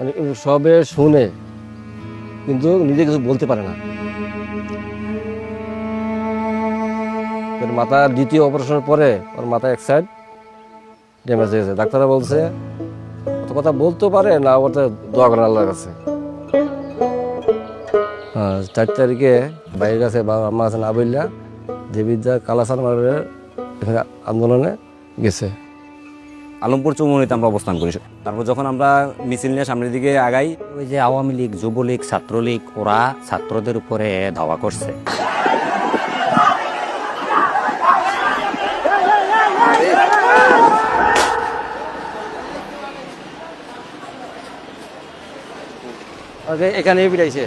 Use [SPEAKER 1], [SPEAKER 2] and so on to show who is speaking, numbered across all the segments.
[SPEAKER 1] মানে সবে শুনে কিন্তু নিজে কিছু বলতে পারে না। মাথার দ্বিতীয় অপারেশনের পরে ওর মাথা এক সাইড ড্যামেজ হয়ে গেছে। ডাক্তাররা বলছে অত কথা বলতেও পারে না, ওটা দোয়া করেন আল্লাহর কাছে। 4 তারিখে বাইরের কাছে বাবা আম্মা আছে না বললা দেবিদ্যা কালাসান মারের এখানে আন্দোলনে গেছে।
[SPEAKER 2] আলমপুর চৌমুহনীতে আমরা অবস্থান করি। তারপর যখন আমরা মিছিল নিয়ে সামনের দিকে আগাই,
[SPEAKER 3] ওই যে আওয়ামী লীগ, যুবলীগ, ছাত্রলীগ ওরা ছাত্রদের উপরে ধাওয়া করছে।
[SPEAKER 1] এখানে বিড়াইছে।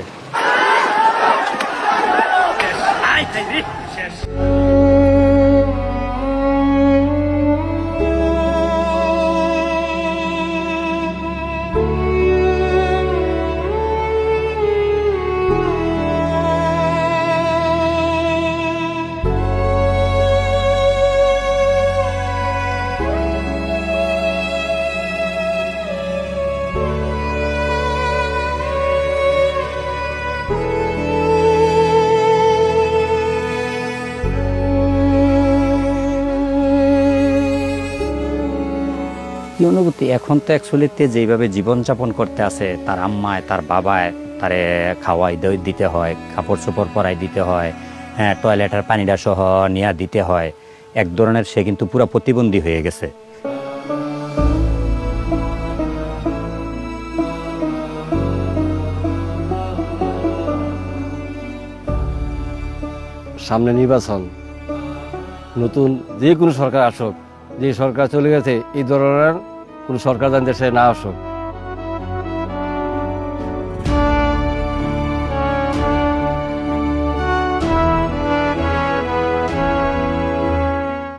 [SPEAKER 3] কি অনুভূতি এখন তো অ্যাকচুয়ালিতে যেভাবে জীবনযাপন করতে আছে, তার আম্মায় তার বাবায় তারে খাওয়াই দিতে হয়, কাপড় চোপড় পরাই দিতে হয়, হ্যাঁ টয়লেটের পানিটা সহ নিয়ে দিতে হয়। এক ধরনের সে কিন্তু পুরো প্রতিবন্ধী হয়ে গেছে।
[SPEAKER 1] সামনে নির্বাচন, নতুন যে কোনো সরকার আসুক, যে সরকার চলে গেছে এই ধরনের কোনো সরকার যেন দেশে না আসুক।